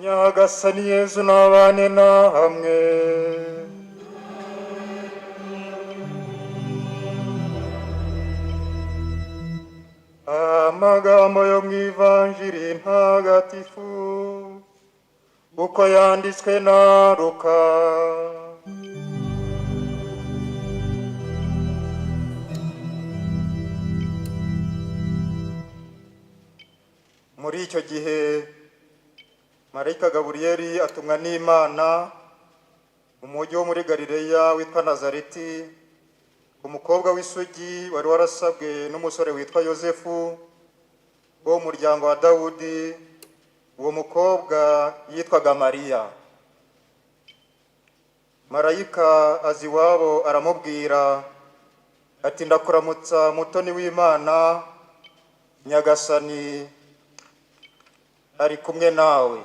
Nyagasani Yezu n'abane na hamwe. Amagambo yo mu ivanjiri ntagatifu uko yanditswe na Luka. Muri icyo gihe marayika Gaburiyeli atumwa n'Imana mu mujyi wo muri Galileya witwa Nazareti, umukobwa w'isugi wari warasabwe n'umusore witwa Yosefu wo mu muryango wa Dawudi. Uwo mukobwa yitwaga Mariya. Marayika azi iwabo aramubwira ati, ndakuramutsa mutoni w'Imana, Nyagasani ari kumwe nawe.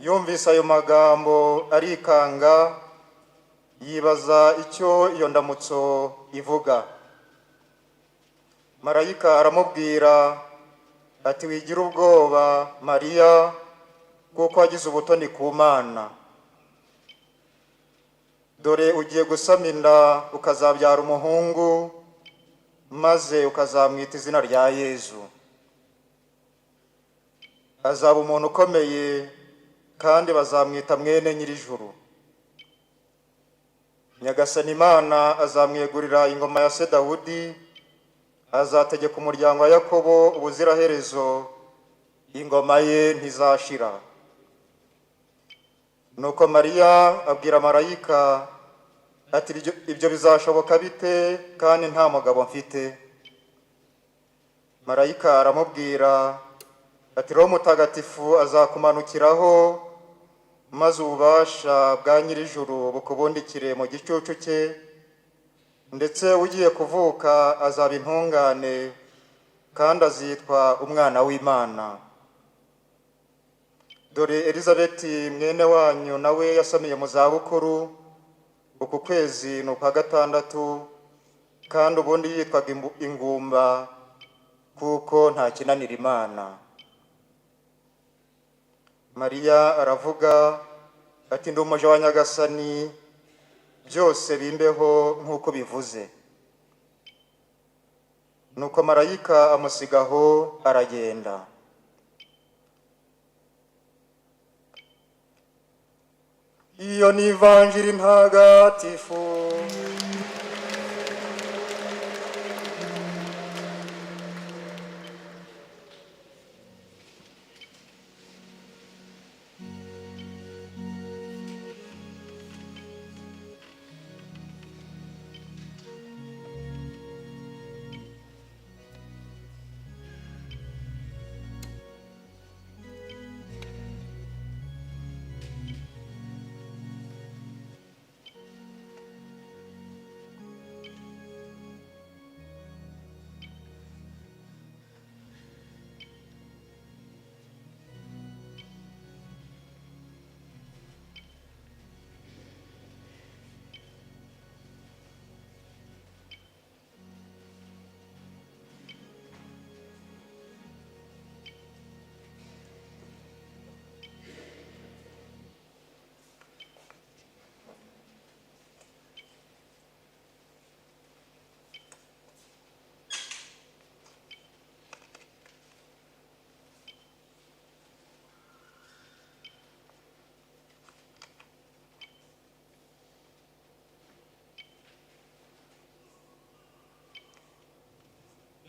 Yumvise ayo magambo arikanga, yibaza icyo iyo ndamutso ivuga. Marayika aramubwira ati, wigira ubwoba Mariya, kuko wagize ubutoni ku Mana. Dore ugiye gusama inda ukazabyara umuhungu, maze ukazamwita izina rya Yezu. Azaba umuntu ukomeye, kandi bazamwita mwene nyir'ijuru. Nyagasani Imana azamwegurira ingoma ya se Dawudi, azategeka umuryango wa Yakobo ubuziraherezo, ingoma ye ntizashira. Nuko Mariya abwira marayika ati, ibyo bizashoboka bite, kandi nta mugabo mfite? Marayika aramubwira ati, Roho Mutagatifu azakumanukiraho, maze ububasha bwa nyir'ijuru bukubundikire mu gicucu cye, ndetse ugiye kuvuka azaba intungane, kandi azitwa umwana w'Imana. Dore Elizabeti mwene wanyu nawe yasamiye mu zabukuru, uku kwezi ni ukwa gatandatu, kandi ubundi yitwaga ingumba, kuko nta kinanira Imana. Mariya aravuga ati, ndi umuja wa Nyagasani, byose bimbeho nk'uko bivuze. Nuko marayika amusigaho aragenda. Iyo ni ivanjiri ntagatifu.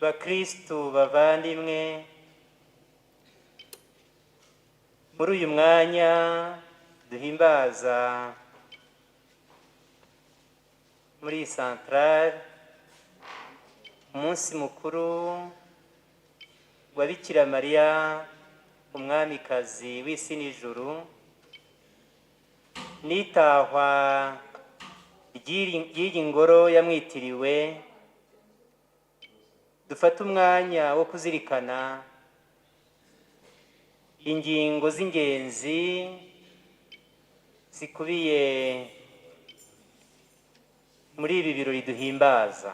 Bakristu bavandimwe, muri uyu mwanya duhimbaza muri Centrale umunsi mukuru wa Bikira Mariya umwamikazi w'isi n'ijuru, n'itahwa ry'iyi ngoro yamwitiriwe. Dufata umwanya wo kuzirikana ingingo z'ingenzi zikubiye muri ibi birori duhimbaza.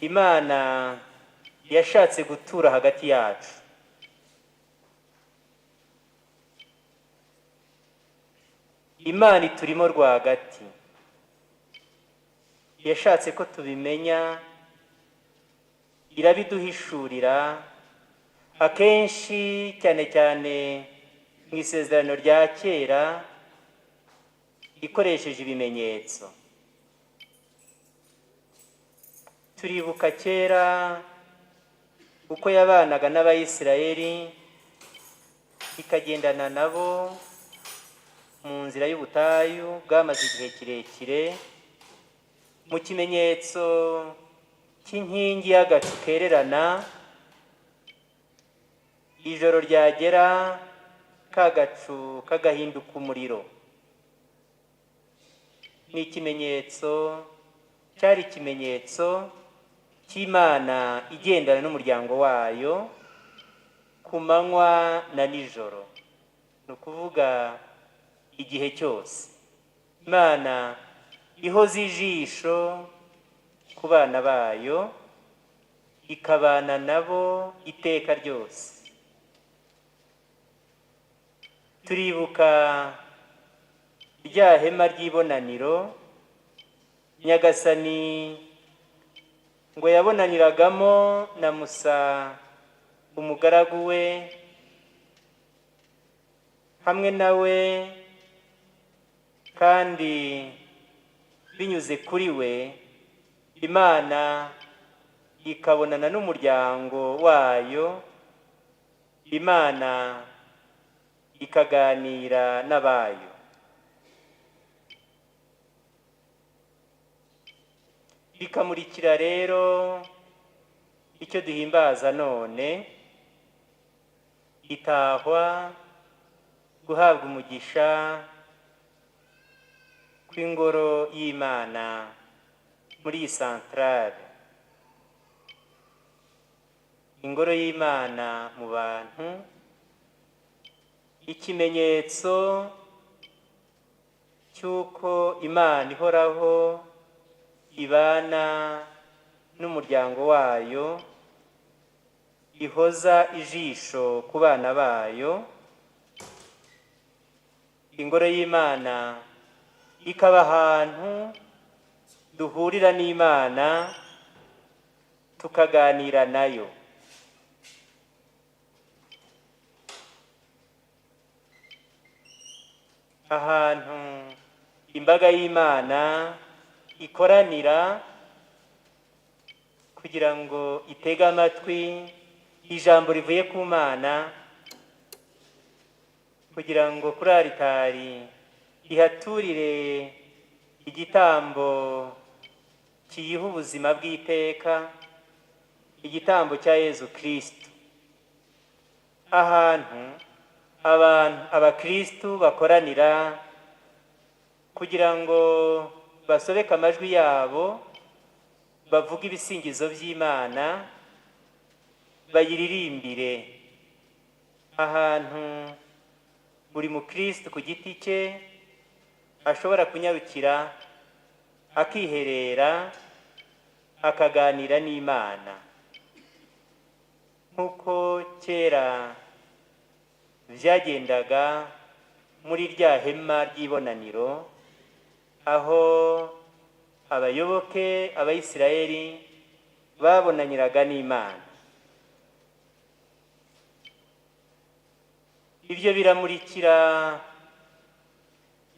imana yashatse gutura hagati yacu. Imana iturimo rwagati, yashatse ko tubimenya, irabiduhishurira akenshi, cyane cyane mu isezerano rya kera, ikoresheje ibimenyetso. Turibuka kera uko yabanaga n'Abayisiraheli, ikagendana nabo mu nzira y'ubutayu bwamaze igihe kirekire, mu kimenyetso cy'inkingi y'agacu kererana. Ijoro ryagera ka gacu kagahinduka umuriro. Ni ikimenyetso, cyari ikimenyetso cy'Imana igendana n'umuryango wayo ku manywa na nijoro, ni ukuvuga igihe cyose. Imana ihoza ijisho ku bana bayo, ikabana nabo iteka ryose. Turibuka rya hema ry'ibonaniro Nyagasani ngo yabonaniragamo na Musa umugaragu we, hamwe nawe, kandi binyuze kuri we Imana ikabonana n'umuryango wayo, Imana ikaganira n'abayo. Bikamurikira rero icyo duhimbaza none, itahwa, guhabwa umugisha kw'ingoro y'Imana muri iyi santarare. Ingoro y'Imana mu bantu, ikimenyetso cy'uko Imana ihoraho ibana n'umuryango wayo, ihoza ijisho ku bana bayo. Ingoro y'Imana ikaba ahantu duhurira n'Imana tukaganira nayo. Ahantu imbaga y'Imana ikoranira kugira ngo itege amatwi ijambo rivuye ku Mana, kugira ngo kuri aritari ihaturire igitambo kiyiha ubuzima bw'iteka, igitambo cya Yezu Kristo. Ahantu abakristu bakoranira kugira ngo basobeke amajwi yabo, bavuga ibisingizo by'Imana, bayiririmbire. Ahantu buri mukristo ku giti cye ashobora kunyarukira akiherera akaganira n'Imana, nk'uko kera byagendaga muri rya hema ry'ibonaniro, aho abayoboke Abayisiraheli babonaniraga n'Imana. Ibyo biramurikira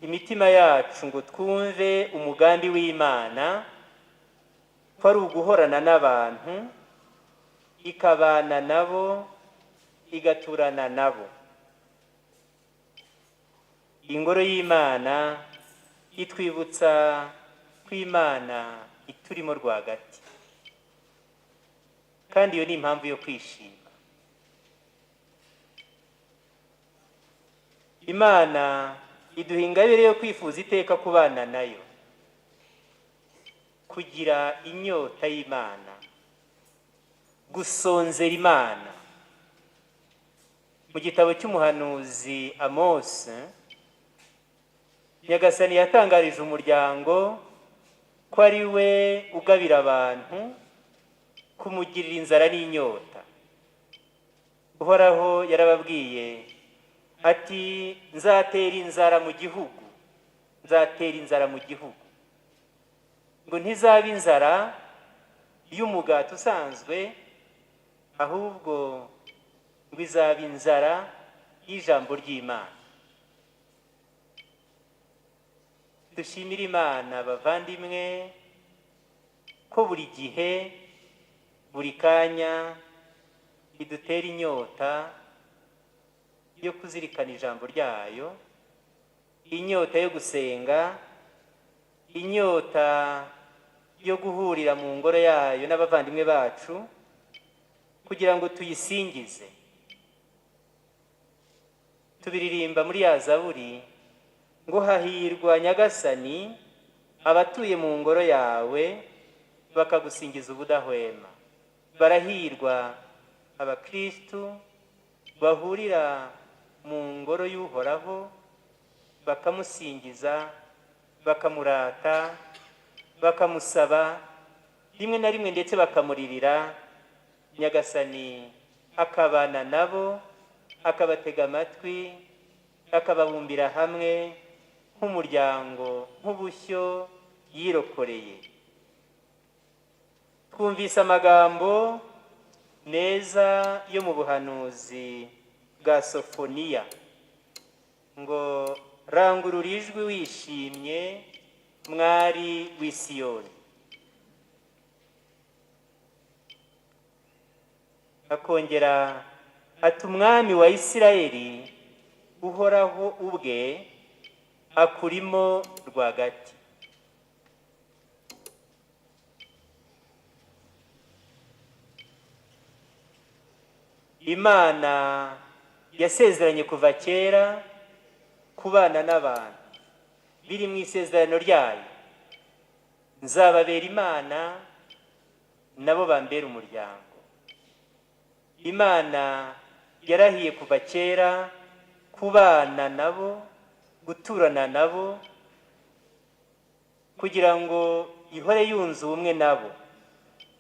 imitima yacu ngo twumve umugambi w'Imana, ko ari uguhorana n'abantu, ikabana nabo, igaturana nabo. Ingoro y'Imana itwibutsa ko Imana iturimo rwagati, kandi iyo ni impamvu yo kwishima. Imana iduha ingabire yo kwifuza iteka kubana nayo, kugira inyota y'Imana, gusonzera Imana. Mu gitabo cy'umuhanuzi Amosi, Nyagasani yatangarije umuryango ko ari we ugabira abantu kumugirira inzara n'inyota. Uhoraho yarababwiye ati nzatera inzara mu gihugu, nzatera inzara mu gihugu, ngo ntizaba inzara y'umugati usanzwe, ahubwo ngo izaba inzara y'ijambo ry'Imana. Dushimire Imana bavandimwe ko buri gihe buri kanya idutera inyota yo kuzirikana ijambo ryayo, inyota yo gusenga, inyota yo guhurira mu ngoro yayo n'abavandimwe bacu kugira ngo tuyisingize. Tubiririmba muri ya Zaburi ngo hahirwa Nyagasani abatuye mu ngoro yawe bakagusingiza ubudahwema. Barahirwa abakristu bahurira mu ngoro y'Uhoraho bakamusingiza, bakamurata, bakamusaba, rimwe na rimwe ndetse bakamuririra. Nyagasani akabana nabo, akabatega amatwi, akababumbira hamwe nk'umuryango, nk'ubushyo yirokoreye. Twumvise amagambo meza yo mu buhanuzi bwa Sofoniya ngo rangurura ijwi wishimye mwari w'i Siyoni. Akongera ati umwami wa Isirayeli Uhoraho ubwe akurimo rwagati. Imana yasezeranye kuva kera kubana n'abantu, biri mu isezerano ryayo. Nzababera Imana, nabo bambera umuryango. Imana yarahiye kuva kera kubana nabo, guturana nabo, kugira ngo ihore yunze ubumwe nabo,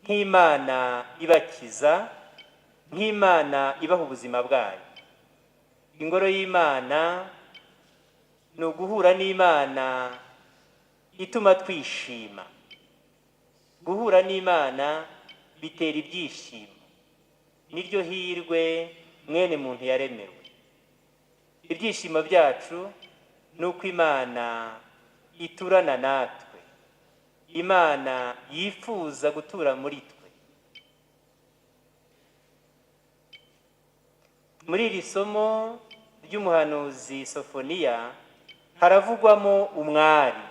nk'Imana ibakiza, nk'Imana ibaha ubuzima bwayo. Ingoro y'Imana ni uguhura n'Imana ituma twishima. Guhura n'Imana bitera ibyishimo. Niryo hirwe mwene muntu yaremewe. Ibyishimo byacu ni uko Imana iturana natwe, Imana yifuza gutura muri twe. Muri iri somo ry'umuhanuzi Sofoniya haravugwamo umwari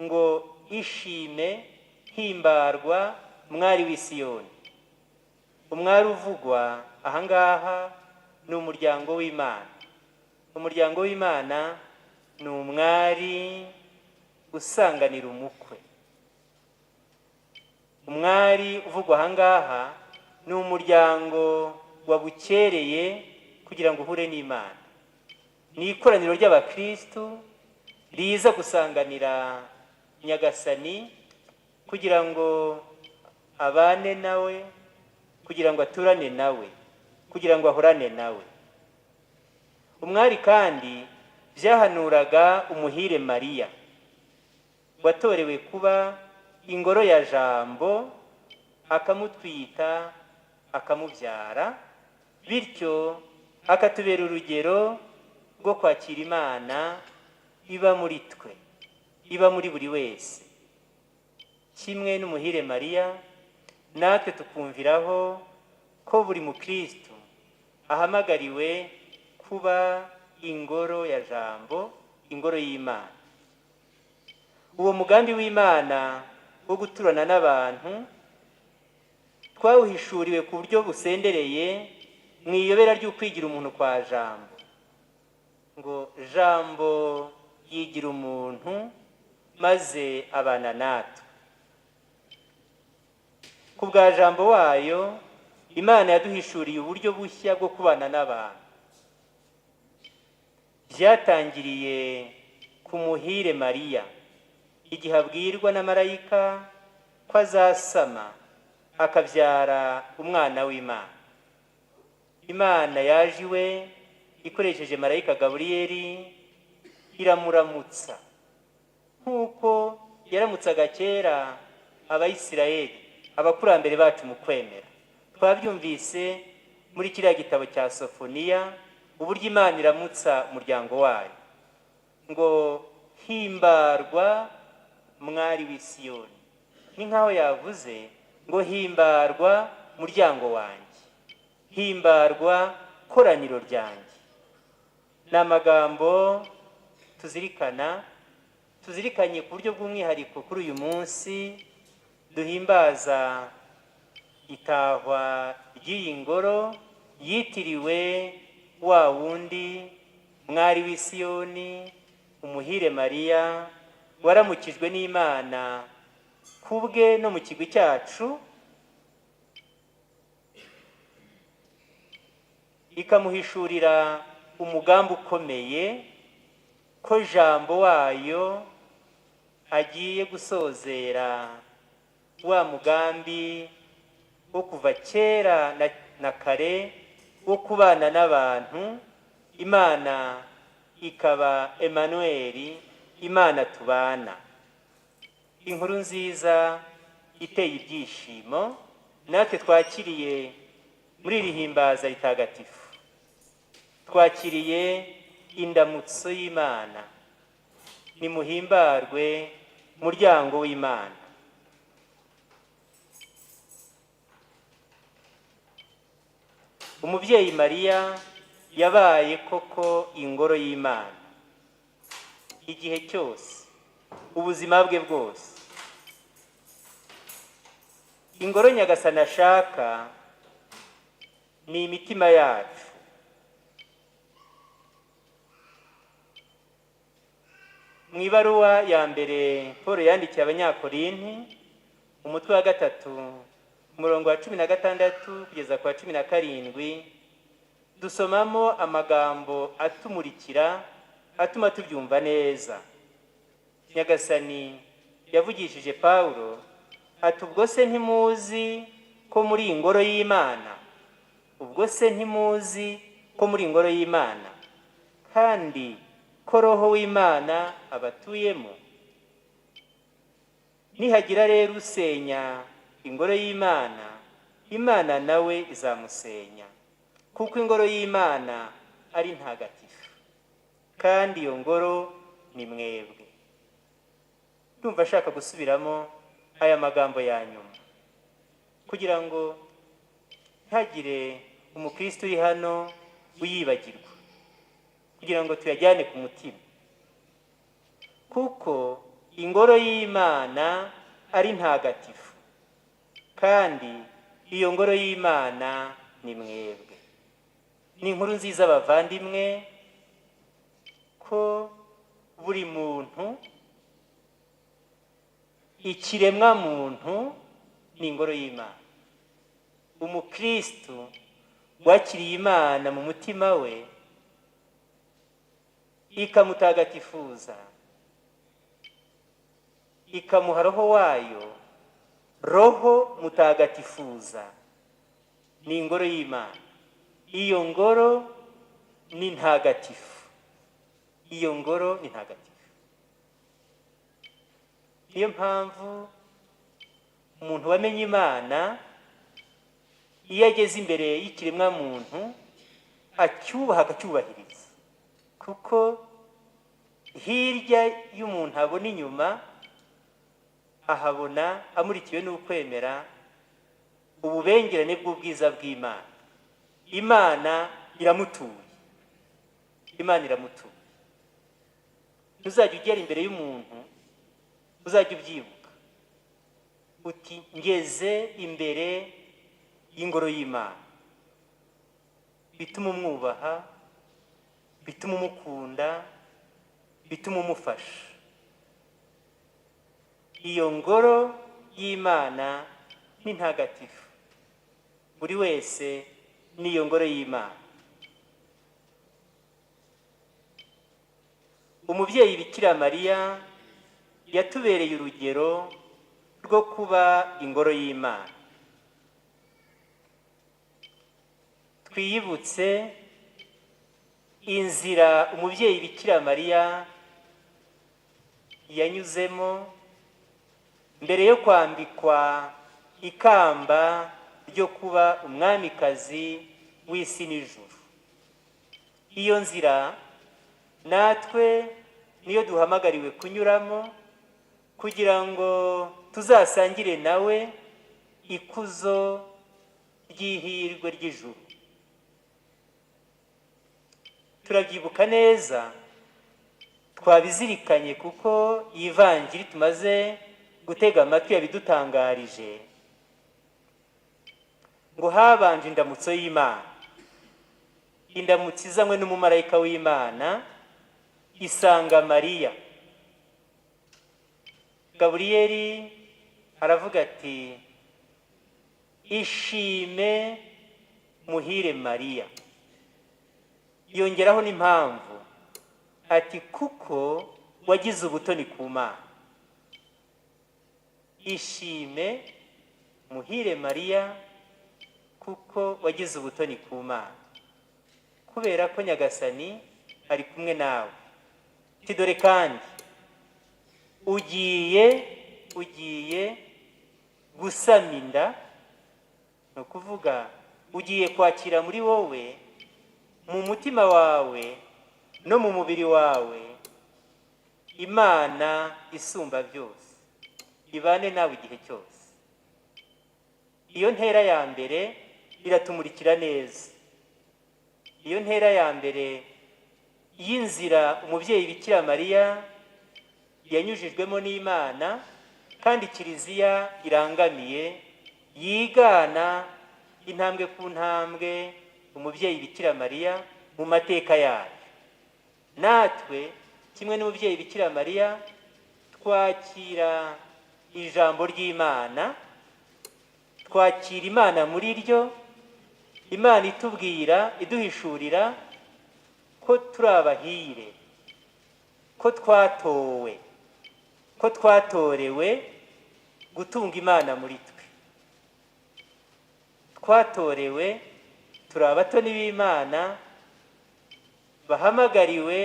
ngo ishime, himbarwa mwari w'i Siyoni. Umwari uvugwa ahangaha ni umuryango w'Imana. Umuryango w'Imana ni umwari usanganira umukwe. Umwari uvugwa ahangaha ni umuryango wabukereye kugira ngo uhure n'Imana. Ni ikoraniro ry'abakristu riza gusanganira Nyagasani kugira ngo abane nawe, kugira ngo aturane nawe, kugira ngo ahorane nawe. Umwari kandi byahanuraga umuhire Mariya watorewe kuba ingoro ya Jambo, akamutwita, akamubyara, bityo akatubera urugero rwo kwakira Imana iba muri twe, iba muri buri wese. Kimwe n'umuhire Mariya, natwe tukumviraho ko buri mukristu ahamagariwe kuba ingoro ya Jambo, ingoro y'Imana. Uwo mugambi w'Imana wo guturana n'abantu twawuhishuriwe ku buryo busendereye mu iyobera ry'ukwigira umuntu kwa Jambo. Ngo Jambo yigira umuntu maze abana natwe. Ku bwa Jambo wayo, Imana yaduhishuriye uburyo bushya bwo kubana n'abantu. Byatangiriye ku muhire Mariya igihe abwirwa na marayika ko azasama akabyara umwana w'Imana. Imana yaje iwe ikoresheje marayika Gaburiyeli iramuramutsa nk'uko yaramutsaga kera Abayisiraheli, abakurambere bacu mu kwemera. Twabyumvise muri kiriya gitabo cya Sofoniya uburyo Imana iramutsa umuryango wayo ngo himbarwa mwari w'i Siyoni. Ni nkaho yavuze ngo himbarwa muryango wanjye, himbarwa koraniro ryanjye. Ni amagambo tuzirikanye ku buryo bw'umwihariko kuri uyu munsi duhimbaza itahwa ry'iyi ngoro yitiriwe wa wundi mwari w'i Siyoni, umuhire Mariya waramukijwe n'Imana kubwe no mu kigwi cyacu, ikamuhishurira umugambi ukomeye ko jambo wayo agiye gusozera wa mugambi wo kuva kera na kare wo kubana n'abantu, Imana ikaba Emanueli, Imana tubana. Inkuru nziza iteye ibyishimo natwe twakiriye muri iri himbaza ritagatifu. Twakiriye indamutso y'Imana. Nimuhimbarwe muryango w'Imana. Umubyeyi Mariya yabaye koko ingoro y'Imana igihe cyose, ubuzima bwe bwose. Ingoro Nyagasani ashaka ni imitima yacu. Mu ibaruwa ya mbere Paul yandikiye Abanyakorinti umutwe wa 3 umurongo wa 16 kugeza ku wa 17 dusomamo amagambo atumurikira atuma tubyumva neza. Nyagasani yavugishije Paulo ati ubwo se ntimuzi ko muri ingoro y'Imana, ubwo se ntimuzi ko muri ingoro y'Imana kandi ko Roho w'Imana abatuyemo. Nihagira rero usenya ingoro y'Imana, Imana nawe izamusenya, kuko ingoro y'Imana ari ntagatifu kandi iyo ngoro ni mwebwe. Ndumva ashaka gusubiramo aya magambo ya nyuma kugira ngo ntagire umukristo uri hano uyibagirwa, kugira ngo tuyajyane ku mutima, kuko ingoro y'Imana ari ntagatifu kandi iyo ngoro y'Imana ni mwebwe. Ni inkuru nziza bavandimwe ko buri muntu, ikiremwa muntu ni ingoro y'Imana. Umukristo wakiriye Imana mu mutima we ikamutagatifuza, ikamuha Roho wayo, Roho mutagatifuza, ni ingoro y'Imana. Iyo ngoro ni ntagatifu, iyo ngoro ni ntagatifu. Niyo mpamvu umuntu wamenye Imana iyo ageze imbere y'ikiremwa muntu acyubaha akacyubahiriza, kuko hirya y'umuntu abona inyuma ahabona amurikiwe n'ukwemera ububengerane bw'ubwiza bw'Imana. Imana iramutuye, Imana iramutuye. Ntuzajya ugera imbere y'umuntu uzajya ubyibuka uti ngeze imbere y'ingoro y'Imana. Bituma umwubaha, bituma umukunda, bituma umufasha. Iyo ngoro y'Imana ni ntagatifu, buri wese ni iyo ngoro y'Imana. Umubyeyi Bikira Mariya yatubereye urugero rwo kuba ingoro y'Imana. twiyibutse inzira umubyeyi Bikira Mariya yanyuzemo mbere yo kwambikwa ikamba ryo kuba umwamikazi w'isi n'ijuru. Iyo nzira natwe niyo duhamagariwe kunyuramo kugira ngo tuzasangire nawe ikuzo ry'ihirwe ry'ijuru. Turabyibuka neza, twabizirikanye kuko iyi vanjiri tumaze gutega amatwi yabidutangarije ngo habanje indamutso y'Imana, indamutso izanywe n'umumarayika w'Imana isanga Mariya. Gaburiyeli aravuga ati ishime muhire Mariya, yongeraho n'impamvu ati kuko wagize ubutoni ku Mana. Ishime muhire Mariya kuko wagize ubutoni ku Mana, kubera ko Nyagasani ari kumwe nawe. Dore kandi ugiye gusama inda, ni ukuvuga ugiye kwakira muri wowe, mu mutima wawe no mu mubiri wawe, Imana isumba byose ibane nawe igihe cyose. Iyo ntera ya mbere iratumurikira neza. Iyo ntera ya mbere y'inzira umubyeyi Bikira Mariya yanyujijwemo n'Imana kandi Kiliziya irangamiye, yigana intambwe ku ntambwe umubyeyi Bikira Mariya mu mateka yayo. Natwe kimwe n'umubyeyi Bikira Mariya twakira ijambo ry'Imana, twakira Imana muri ryo, Imana itubwira, iduhishurira ko turi abahire, ko twatowe, ko twatorewe gutunga Imana muri twe. Twatorewe, turi abatoni b'Imana bahamagariwe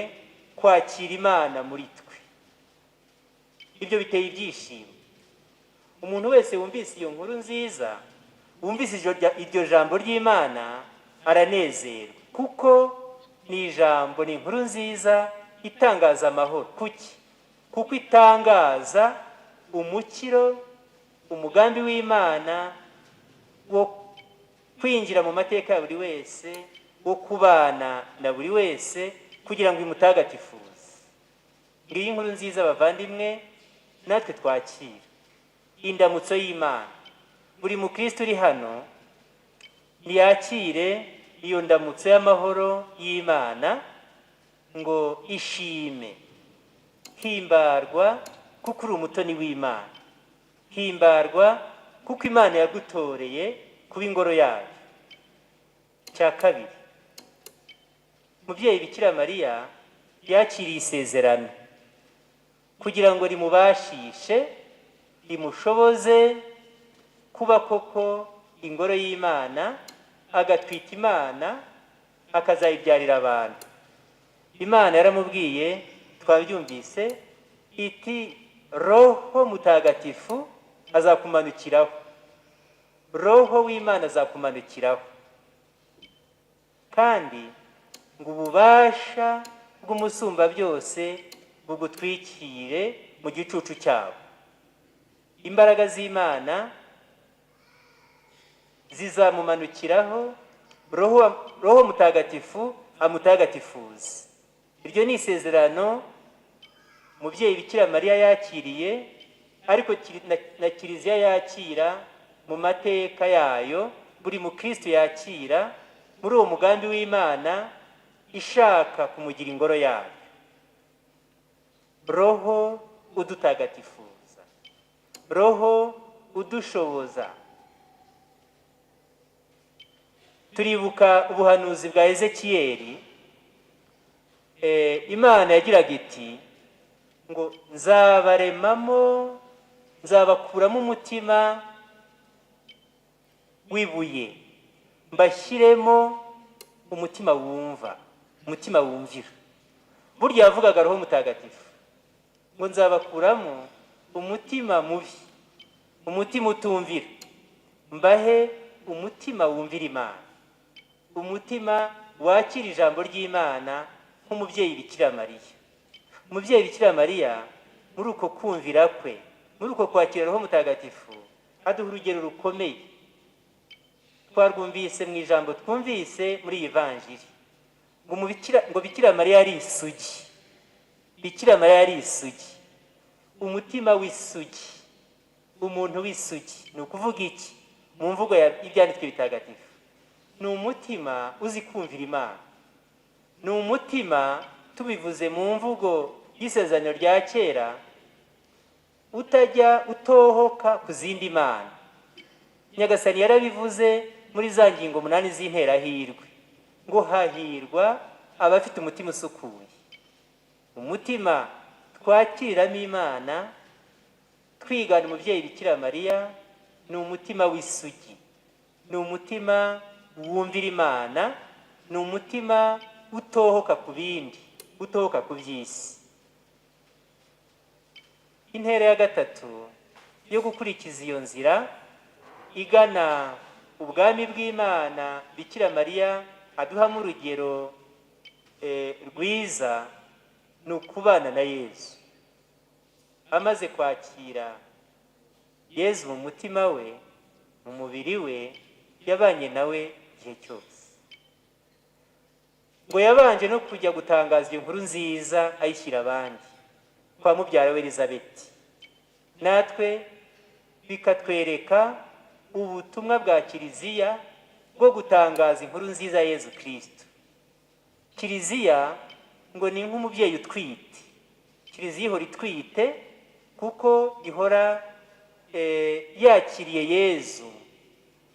kwakira Imana muri twe. Ibyo biteye ibyishimo. Umuntu wese wumvise iyo nkuru nziza, wumvise iryo jambo ry'Imana aranezerwa, kuko ni ijambo, ni inkuru nziza itangaza amahoro. Kuki? Kuko itangaza umukiro, umugambi w'Imana wo kwinjira mu mateka ya buri wese, wo kubana na buri wese kugira ngo imutagatifuze. Ngiyi inkuru nziza bavandimwe, natwe twakira indamutso y'Imana. Buri mukristo uri hano niyakire iyo ndamutso y'amahoro y'Imana, ngo ishime, himbarwa kuko uri umutoni w'Imana, himbarwa kuko Imana yagutoreye kuba ingoro yayo. Cya kabiri, umubyeyi Bikira Mariya yakiriye isezerano kugira ngo rimubashishe, rimushoboze kuba koko ingoro y'Imana, agatwita Imana, akazayibyarira abantu. Imana yaramubwiye, twabyumvise, iti Roho Mutagatifu azakumanukiraho, Roho w'Imana azakumanukiraho, kandi ngo ububasha bw'umusumba byose bugutwikire mu gicucu cyabo. Imbaraga z'Imana zizamumanukiraho, Roho Mutagatifu amutagatifuze. Iryo ni isezerano umubyeyi Bikira Mariya yakiriye, ariko na Kiliziya yakira mu mateka yayo, buri mukristo yakira muri uwo mugambi w'Imana ishaka kumugira ingoro yayo. Roho udutagatifuza, Roho udushoboza. Turibuka ubuhanuzi bwa Ezekiyeli. Imana yagiraga iti ngo nzabaremamo, nzabakuramo umutima w'ibuye, mbashyiremo umutima wumva, umutima wumvira. Burya yavugaga Roho Mutagatifu ngo nzabakuramo umutima mubi, umutima utumvira, mbahe umutima wumvira Imana, umutima wakira ijambo ry'Imana nk'umubyeyi Bikira Mariya. Umubyeyi Bikira Mariya muri uko kumvira kwe, muri uko kwakira Roho Mutagatifu, aduha urugero rukomeye. Twarwumvise mu ijambo twumvise muri iyi vanjiri ngo Bikira Mariya ari isugi. Bikira Mariya ari isugi, umutima w'isugi, umuntu w'isugi. Ni ukuvuga iki mu mvugo y'Ibyanditswe Bitagatifu? Ni umutima uzi kumvira Imana, ni umutima, tubivuze mu mvugo y'Isezerano rya kera, utajya utohoka ku zindi mana. Nyagasani yarabivuze muri za ngingo 8 z'interahirwe ngo hahirwa abafite umutima usukuye. Umutima twakiriramo Imana twigana umubyeyi Bikira Mariya ni umutima w'isugi, ni umutima wumvira Imana, ni umutima utohoka ku bindi, utohoka ku by'isi. Intera ya gatatu yo gukurikiza iyo nzira igana ubwami bw'Imana, Bikira Mariya aduhamo urugero rwiza, ni ukubana na Yezu. Amaze kwakira Yezu mu mutima we, mu mubiri we, yabanye nawe igihe cyose. Ngo yabanje no kujya gutangaza inkuru nziza ayishyira abandi kwa mubyara we Elizabeti. Natwe bikatwereka ubutumwa bwa Kiliziya bwo gutangaza inkuru nziza ya Yezu Kristo. Kiliziya ngo ni nk'umubyeyi utwite. Kiliziya ihora itwite kuko ihora yakiriye Yezu,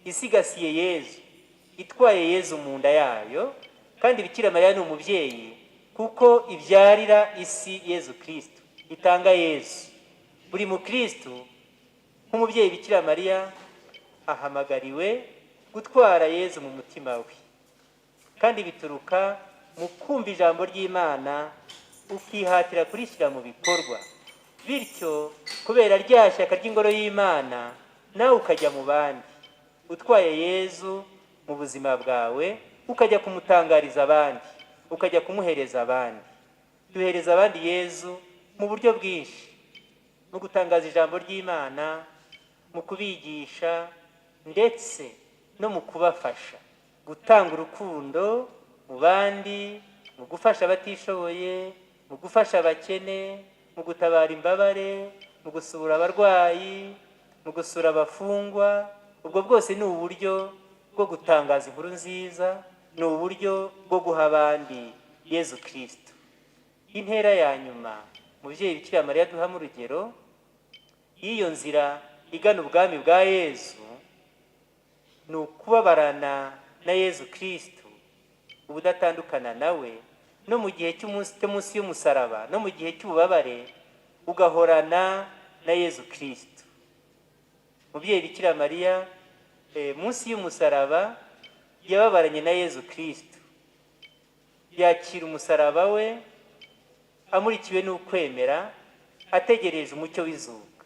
isigasiye Yezu, itwaye Yezu mu nda yayo. Kandi Bikira Mariya ni umubyeyi kuko ibyarira isi Yezu Kristo, itanga Yezu. Buri mukristo nk'umubyeyi Bikira Mariya ahamagariwe gutwara Yezu mu mutima we, kandi bituruka mu kumva ijambo ry'Imana ukihatira kurishyira mu bikorwa. Bityo kubera rya shyaka ry'ingoro y'Imana, nawe ukajya mu bandi utwaye Yezu mu buzima bwawe, ukajya kumutangariza abandi, ukajya kumuhereza abandi. Duhereza abandi Yezu mu buryo bwinshi, mu gutangaza ijambo ry'Imana, mu kubigisha, ndetse no mu kubafasha gutanga urukundo mu bandi, mu gufasha abatishoboye, mu gufasha abakene, mu gutabara imbabare, mu gusura abarwayi, mu gusura abafungwa. Ubwo bwose ni uburyo bwo gutangaza inkuru nziza, ni uburyo bwo guha abandi Yezu Kristo. Intera ya nyuma umubyeyi Bikira Mariya duhamo urugero y'iyo nzira igana ubwami bwa Yezu, ni ukubabarana na Yezu Kristo, ubudatandukana nawe, no mu gihe cy'umunsi y'umusaraba, no mu gihe cy'ububabare ugahorana na Yezu Kristo. Umubyeyi Bikira Mariya munsi y'umusaraba yababaranye na Yezu Kristo, yakira umusaraba we amurikiwe n'ukwemera, ategereje umucyo w'izuka.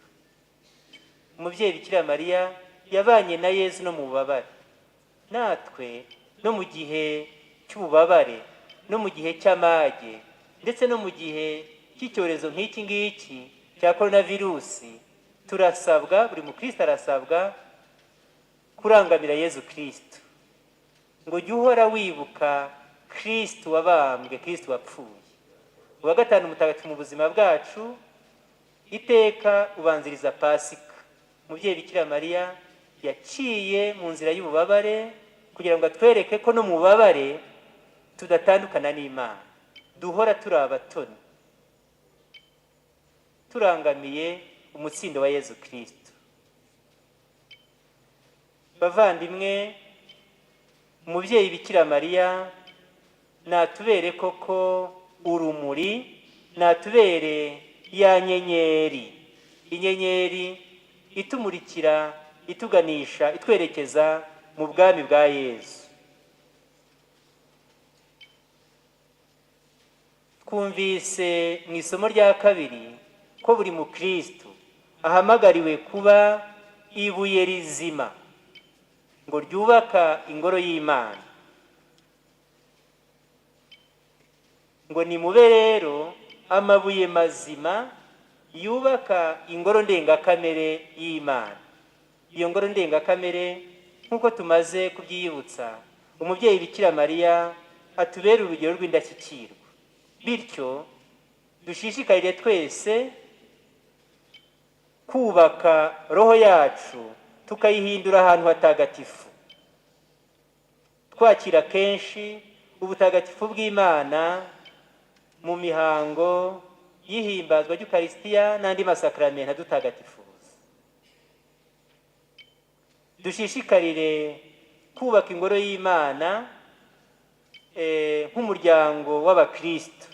Umubyeyi Bikira Mariya yabanye na Yezu no mu bubabare. Natwe no mu gihe cy'ububabare, no mu gihe cy'amage, ndetse no mu gihe cy'icyorezo nk'iki ngiki cya coronavirusi, turasabwa, buri mukristo arasabwa kurangamira Yezu Kristo. Ngo jya uhora wibuka Kristo wabambwe, Kristo wapfuye. Uwa gatanu mutagatifu mu buzima bwacu, iteka ubanziriza Pasika. Umubyeyi Bikira Mariya yaciye mu nzira y'ububabare kugira ngo atwereke ko no mu bubabare tudatandukana n'Imana, duhora turi abatoni, turangamiye umutsindo wa Yezu Kristo. Bavandimwe, umubyeyi Bikira Mariya natubere koko urumuri, natubere ya nyenyeri, inyenyeri itumurikira, ituganisha, itwerekeza mu bwami bwa Yezu. twumvise mu isomo rya kabiri ko buri mukristo ahamagariwe kuba ibuye rizima ngo ryubaka ingoro y'Imana, ngo nimube rero amabuye mazima yubaka ingoro ndengakamere y'Imana. Iyo ngoro ndengakamere nk'uko tumaze kubyiyibutsa, umubyeyi Bikira Mariya atubera urugero rw'indashyikirwa, bityo dushishikarire twese kubaka roho yacu tukayihindura ahantu hatagatifu, twakira kenshi ubutagatifu bw'Imana mu mihango y'ihimbazwa ry'Ukaristiya n'andi masakramenti adutagatifuza. Dushishikarire kubaka ingoro y'Imana nk'umuryango w'abakristo.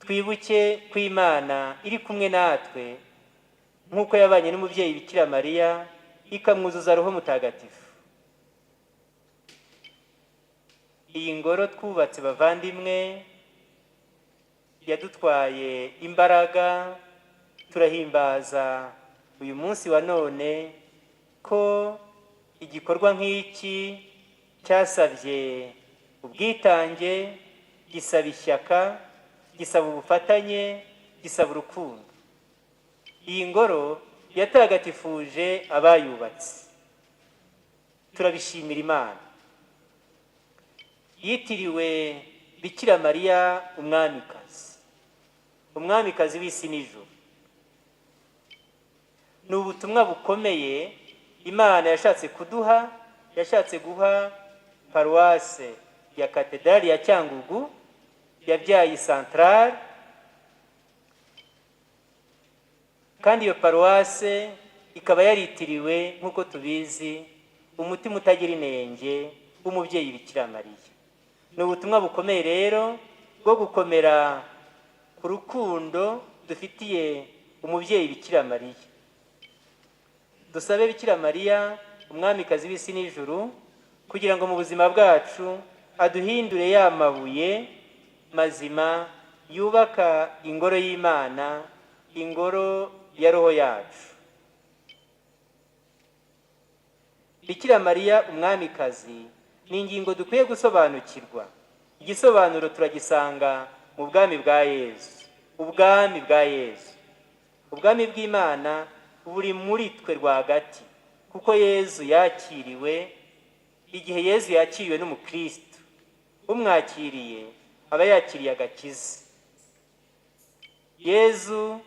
Twibuke ko Imana iri kumwe natwe nk'uko yabanye n'umubyeyi Bikira Mariya ikamwuzuza Roho Mutagatifu. Iyi ngoro twubatse bavandimwe yadutwaye imbaraga. Turahimbaza uyu munsi wa none ko igikorwa nk'iki cyasabye ubwitange, gisaba ishyaka, gisaba ubufatanye, gisaba urukundo. Iyi ngoro yatagatifuje abayubatse, turabishimira Imana. Yitiriwe Bikira Mariya umwamikazi, umwamikazi w'isi n'ijuru. Ni ubutumwa bukomeye Imana yashatse kuduha, yashatse guha paruwase ya katedrali ya Cyangugu yabyaye Centrale, kandi iyo paruwase ikaba yaritiriwe nk'uko tubizi umutima utagira inenge w'umubyeyi Bikira Mariya. Ni ubutumwa bukomeye rero bwo gukomera ku rukundo dufitiye umubyeyi Bikira Mariya. Dusabe Bikira Mariya umwamikazi w'isi n'ijuru kugira ngo mu buzima bwacu aduhindure ya mabuye mazima yubaka ingoro y'Imana, ingoro ya roho yacu. Bikira Mariya umwamikazi ni ingingo dukwiye gusobanukirwa. Igisobanuro turagisanga mu bwami bwa Yesu. Ubwami bwa Yesu, ubwami bw'Imana buri muri twe rwagati, kuko Yesu yakiriwe. Igihe Yesu yakiriwe n'umukristo, umwakiriye aba yakiriye agakiza. Yesu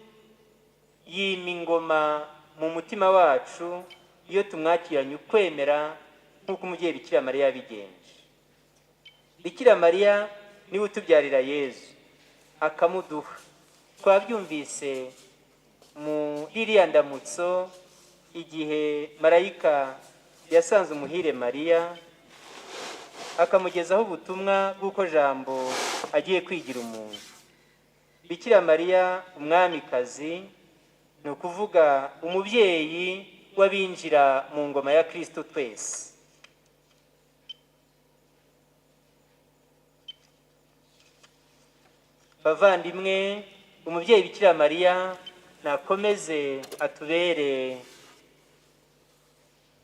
yima ingoma mu mutima wacu iyo tumwakiranye ukwemera nk'uko umubyeyi Bikira Mariya yabigenje. Bikira Mariya niwe utubyarira Yesu akamuduha. Twabyumvise mu iriya ndamutso igihe marayika yasanze umuhire Mariya akamugezaho ubutumwa bw'uko Jambo agiye kwigira umuntu. Bikira Mariya umwamikazi ni ukuvuga umubyeyi w'abinjira mu ngoma ya Kristo twese. Bavandimwe, umubyeyi Bikira Mariya nakomeze atubere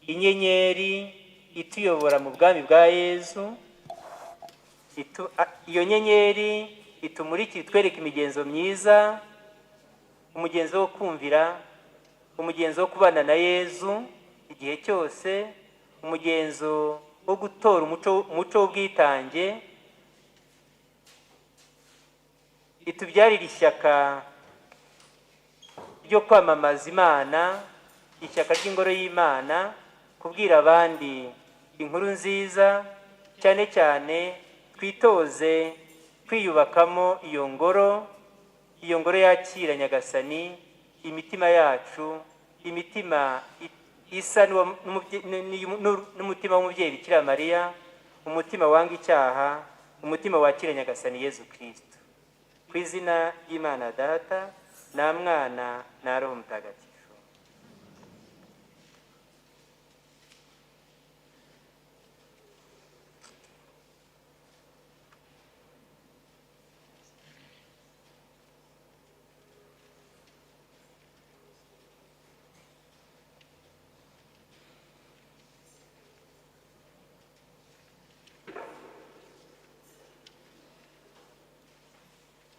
inyenyeri ituyobora mu bwami bwa Yesu. Iyo nyenyeri itumurikira, itwereka imigenzo myiza, umugenzo wo kumvira, umugenzo wo kubana na Yesu igihe cyose, umugenzo wo gutora umuco w'ubwitange. Itubyarira ishyaka ryo kwamamaza Imana, ishyaka ry'ingoro y'Imana, kubwira abandi inkuru nziza. Cyane cyane twitoze kwiyubakamo iyo ngoro yakira Nyagasani, imitima yacu, imitima isa n'umutima w'umubyeyi Bikira Mariya, umutima wanga icyaha, umutima wakira Nyagasani Yezu Kristo. Ku izina ry'Imana Data na Mwana na Roho Mutagatifu.